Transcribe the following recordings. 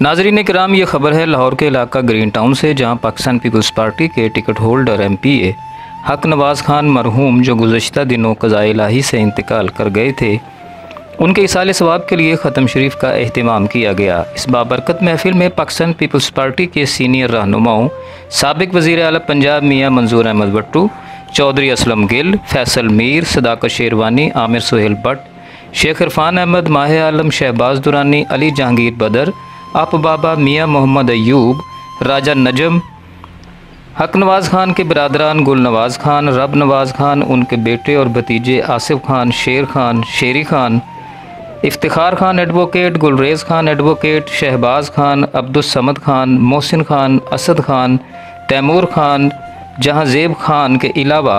नाज़रीन किराम, ये ख़बर है लाहौर के इलाका ग्रीन टाउन से, जहां पाकिस्तान पीपल्स पार्टी के टिकट होल्डर MPA हक नवाज़ खान मरहूम, जो गुज़श्ता दिनों क़ज़ाए इलाही से इंतकाल कर गए थे, उनके इसाले सवाब के लिए ख़त्म शरीफ का अहतमाम किया गया। इस बाबरकत महफिल में पाकिस्तान पीपल्स पार्टी के सीनियर रहनुमाओं साबिक़ वज़ीर आला पंजाब मियाँ मंजूर अहमद भट्टू, चौधरी असलम गिल, फैसल मीर, सदाकत शेरवानी, आमिर सुहेल भट्ट, शेख इरफान अहमद, माह आलम, शहबाज दुरानी, अली जहांगीर बदर, आप बाबा, मियाँ मोहम्मद अयूब, राजा नजम, हक नवाज़ खान के बरदरान गुल नवाज़ खान, रब नवाज़ खान, उनके बेटे और भतीजे आसिफ खान, शेर खान, शेरी खान, इफ्तिखार खान एडवोकेट, गुलरेज़ खान एडवोकेट, शहबाज खान, अब्दुल-समद खान, मोहसिन खान, असद खान, तैमूर खान, जहांज़ेब खान के अलावा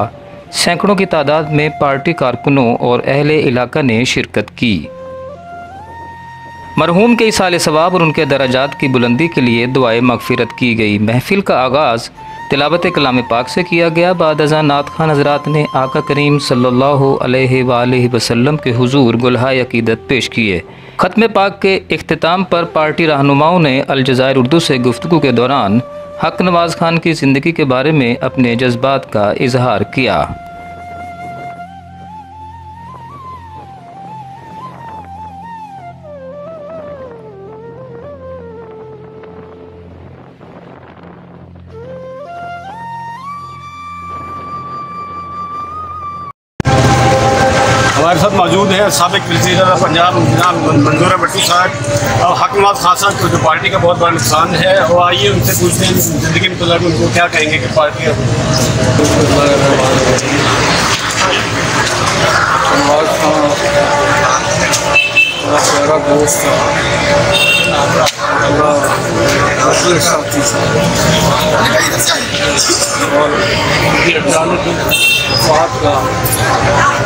सैकड़ों की तादाद में पार्टी कारकुनों और अहले इलाका ने शिरकत की। मरहूम के इसाले सवाब और उनके दराजात की बुलंदी के लिए दुआए मगफिरत की गई। महफिल का आगाज़ तिलावत कलाम पाक से किया गया। बाद अज़ान नात खान हज़रात ने आका करीम सल्लल्लाहु अलैहि वालैहि वसल्लम के हुजूर गुलहाए अकीदत पेश किए। ख़त्म पाक के इख्तिताम पर पार्टी रहनुमाओं ने अल जज़ायर उर्दू से गुफ्तगू के दौरान हक नवाज़ खान की ज़िंदगी के बारे में अपने जज्बात का इजहार किया। हमारे साथ मौजूद है साबिक़ वज़ीर आला पंजाब जनाब मंजूर भट्टू साहब और हक नवाज़ खान साहब, जो पार्टी का बहुत बड़ा नुकसान है, और आइए उनसे पूछते हैं ज़िंदगी में तो उनको क्या कहेंगे कि पार्टी मेरा दोस्त और उनकी अचानक वफात का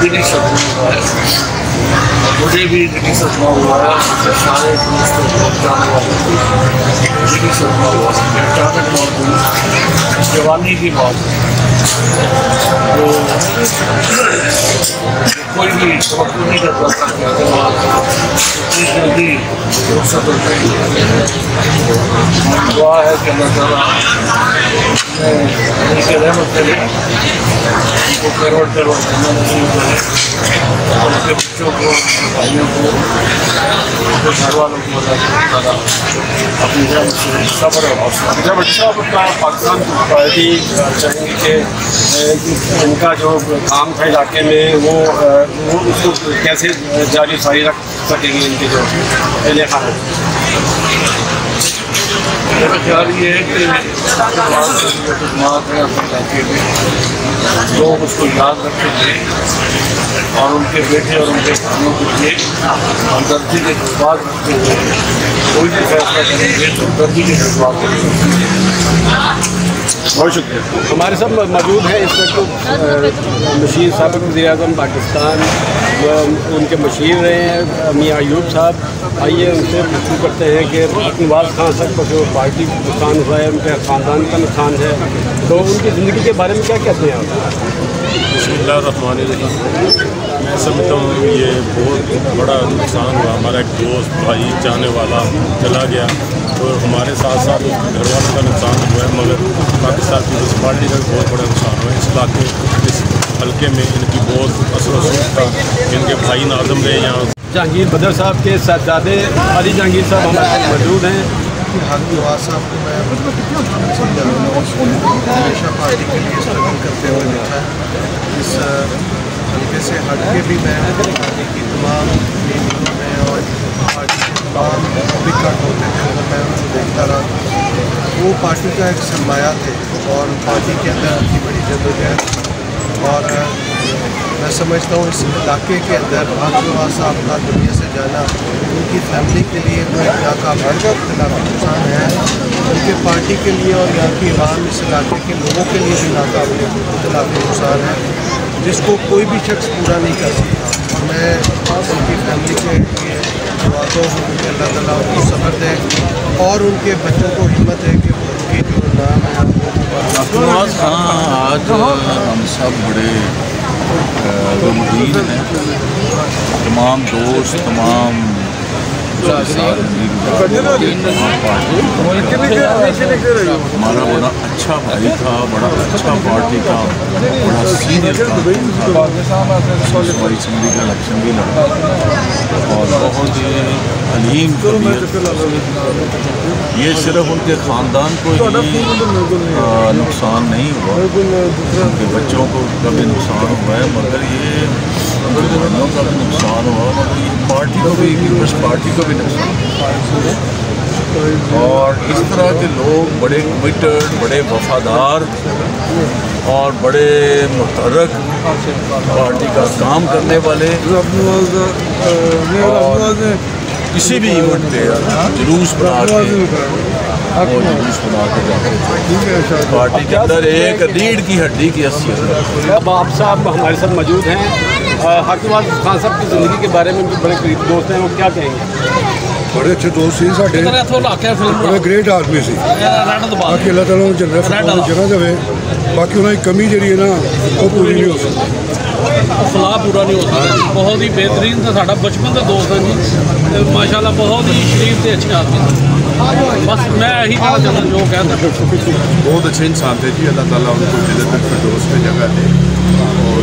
दिली सदमा हुआ है। मुझे भी दिली सदमा हुआ है, सारे दोस्तों को जाने वाले दिली सदमा हुआ है। अचानक मौत हुई, जवानी की मौत, तो कोई भी तवक्कुल नहीं कर सकता इतनी जल्दी रुखसत हो जाएगी। दुआ है कि अल्लाह ताला उनके रहमत करे, उनको करवट करवट नसीब करे, उनके बच्चों को, भाइयों को, उनके घर वालों को अल्लाह ताला अपनी रहमत से सब्र और हौसला। जब अच्छा पाकिस्तान पार्टी चाहिए कि उनका जो काम था इलाके में वो उसको कैसे जारी सारी रख सकेंगे इनके जो पहले खाना। मेरा ख्याल ये है कि है अपने इलाके में लोग उसको याद रखेंगे और उनके बेटे और उनके खानों के लिए हमदर्दी के जज्बात रखेंगे। कोई भी फैसला करेंगे तो हमदर्दी के जज्बात करेंगे। बहुत शुक्रिया। हमारे साथ मौजूद है इस वक्त मशीर साबिक़ वज़ीर आज़म पाकिस्तान, उनके मशीर रहे हैं मियाँ अयूब साहब। आइए उनसे गुफ्तगू करते हैं कि हक नवाज़ खान साहब को जो पार्टी नुकसान हुआ है, उनके ख़ानदान का नुकसान है, तो उनकी ज़िंदगी के बारे में क्या कहते हैं आप? बिस्मिल्लाहिर्रहमानिर्रहीम। मैं समझता हूँ ये बहुत बड़ा नुकसान हुआ। हमारा एक दोस्त, भाई, चाहने वाला चला गया, तो हमारे साथ साथ उसके घर वालों का नुकसान हुआ है, मगर पाकिस्तान पीपल्स पार्टी का भी बहुत बड़ा नुकसान हुआ है। इस इलाके, इस हल्के में इनकी बहुत असर वसूल था। इनके भाई नाज़म रहे यहाँ। जहांगीर बदर साहब के साहबजादे अली जहांगीर साहब हमारे साथ मौजूद हैं। हक नवाज़ साहब को मैं हमेशा पार्टी के लिए स्ट्रगल करते हुए देखा है। इस हल्के से हट के भी मैं पार्टी की तमाम मीटिंगों में और पार्टी के तमाम विकट होते थे तो मैं उनको देखता रहा। वो पार्टी का एक सरमाया थे और पार्टी के अंदर उनकी बड़ी जद्दोजहद, और मैं समझता हूँ इस इलाके के अंदर हक नवाज़ साहब का दुनिया से जाना उनकी फैमिली के लिए वो एक नाकाबिल इख्तिलाफी नुकसान है, उनके पार्टी के लिए और यहाँ की आवाम, इस इलाके के लोगों के लिए भी नाकाबिल इख्तिलाफी नुकसान है, जिसको कोई भी शख्स पूरा नहीं कर सकता। और मैं उनकी फैमिली के लिए दुआ हूँ कि अल्लाह ताला उनको सब्र दे और उनके बच्चों को हिम्मत है कि वो उनकी जो नाम है हक नवाज़ खान आज हम सब बड़े गमगीन हैं। तमाम दोस्त, तमाम हमारा बड़ा अच्छा भाई था, बड़ा अच्छा पार्टी का, बड़ा सीनियर असेंबली का इलेक्शन भी लड़ा और बहुत ही अलीम तबीयत। ये सिर्फ उनके ख़ानदान को ही नुकसान नहीं हुआ, उनके बच्चों को का भी नुकसान हुआ है, मगर ये घरों का भी नुकसान हुआ, मगर ये पार्टी को भी, पीपल्स पार्टी को भी नुकसान। और इस तरह के लोग बड़े कमिटेड, बड़े वफादार और बड़े मुतहर्रिक पार्टी का काम करने वाले और किसी भी इवेंट पे जुलूस बना के पार्टी के अंदर एक रीढ़ की हड्डी की हैसियत। अब आप साहब हमारे साथ मौजूद हैं, हक नवाज खान साहब की ज़िंदगी के बारे में भी बड़े करीब दोस्त हैं, वो क्या कहेंगे? बड़े अच्छे दोस्त सी साढ़े, बड़े ग्रेट आदमी सी। बाकी अल्लाह ताला जगह देवे, बाकी उन्होंने कमी जी है ना वो पूरी नहीं हो सकती, खिलाफ पूरा नहीं होता। बहुत ही बेहतरीन था, साढ़ा बचपन का दोस्त है जी, माशाल्लाह बहुत ही शरीफ से अच्छे आदमी। बस मैं यही कहना चाहता जो कहता, बहुत अच्छे इंसान थे जी। अल्लाह ताला उनको जन्नत फिरदौस में जगह दे और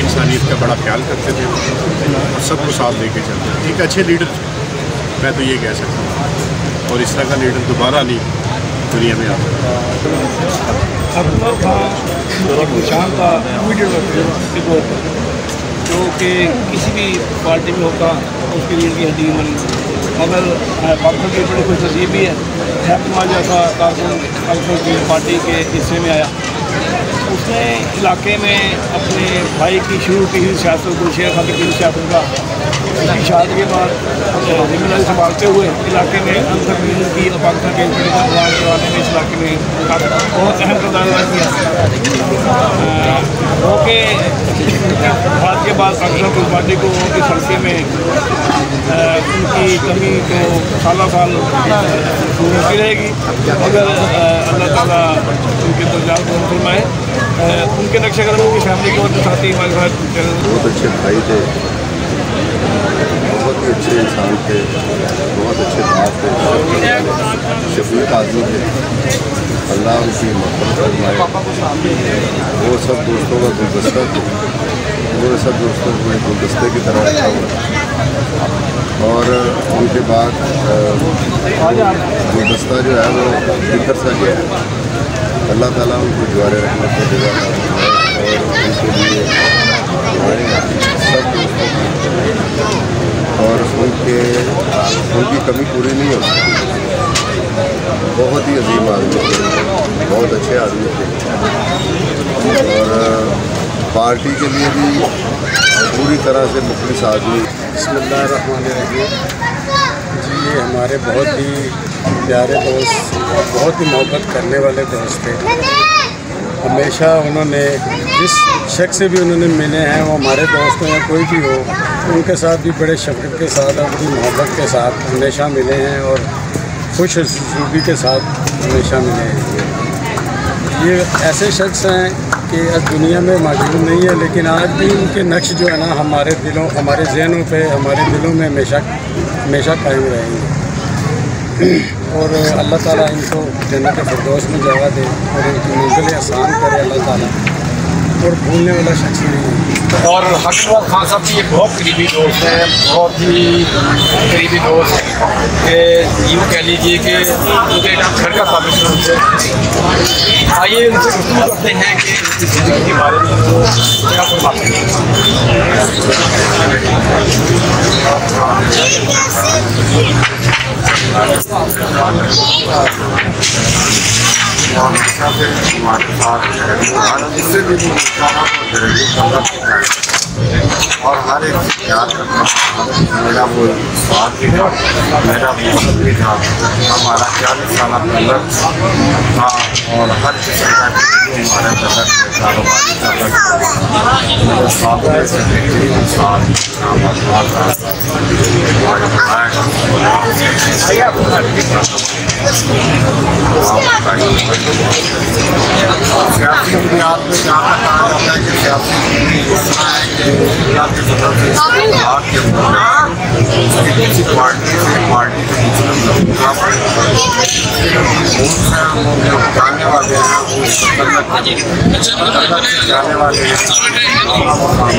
इंसानियत का बड़ा ख्याल करते थे और सबको साथ लेके चलते थे। एक अच्छे लीडर, मैं तो ये कह सकता हूँ, और इस तरह का लीडर दोबारा नहीं दुनिया में आता। अकबर खान एक निशान था मीडियम के तौर पर, जो कि किसी भी पार्टी में होता उसकी रीढ़ की हड्डी बनी। मगर पाकिस्तान की बड़ी खुश नसीब भी है, हैप्पमा जैसा कारकुन की पार्टी के हिस्से में आया। उसने इलाके में अपने भाई की शुरू की हुई सियासत, गुलशेर खान की सियासत का उसकी शादी के बाद जिम्मेदारी संभालते हुए इलाके में अंतर्गत की पाकिस्तान के प्रोग्राम करवाने में इस इलाके में बहुत अहम किरदार अदा किया। ओके बाद के बाद पाकिस्तान पीपल्स पार्टी को इस हल्के में उनकी कमी तो सालों साल होती रहेगी, मगर अल्लाह ताला उनके दर्जात को फरमाए। उनके नक्शे कदम की फैमिली के और साथी हमारे साथ बहुत अच्छे भाई थे, बहुत ही अच्छे इंसान थे, बहुत अच्छे बाप थे, शफीक आदमी थे। अल्लाह उनकी मदद फरमाए। वो सब दोस्तों का गुलदस्ता थे, वो सब दोस्तों को एक गुलदस्ते की तरह रखा हुआ और उनके बाद गुलदस्ता जो है वो बिखर सा गया है। अल्लाह ताला उनको जवारे रहमत में जगह और उनके लिए हमारे सब दोस्तों और उनकी कमी पूरी नहीं हो सकती। बहुत ही अजीम आदमी थे, बहुत अच्छे आदमी थे और पार्टी के लिए भी पूरी तरह से मुखलिस आदमी। बिस्मिल्लाहिर्रहमानिर्रहीम जी, ये हमारे बहुत ही प्यारे दोस्त, बहुत ही मोहब्बत करने वाले दोस्त थे। हमेशा उन्होंने जिस शख्स से भी उन्होंने मिले हैं, वो हमारे दोस्त हैं या कोई भी हो, उनके साथ भी बड़े शफ़क़त के साथ और बड़ी मोहब्बत के साथ हमेशा मिले हैं और खुश हसूबी के साथ हमेशा मिले हैं। ये ऐसे शख्स हैं कि आज दुनिया में मौजूद नहीं है, लेकिन आज भी उनके नक्श जो है ना हमारे दिलों, हमारे ज़हनों पे, हमारे दिलों में हमेशा कायम रहेंगे। और अल्लाह ताला इनको जन्नत फिरदौस में जगह दे और इनकी मंजिलें आसान करे अल्लाह ताला, और भूलने वाला शख्स नहीं है। और हक नवाज खान साहब की ये बहुत करीबी दोस्त हैं, बहुत ही करीबी दोस्त कि यूँ कह लीजिए कि उनके घर का ताल्लुक है उनसे। आइए उनसे गुफ्तगू करते हैं कि उनकी ज़िंदगी के बारे में वो क्या फरमाते हैं। और हर एक याद रखना मेरा वो बात भी था, मेरा मकसद भी था, हमारा 40 साल कलर था और हर किस्म का हमारे कलर कारोबारी मेरे साथ सियासी बुनियाद पर जहाँ तक कहा जाता है कि सियासी किसी पार्टी से जाने वाले हैं जाने वाले हैं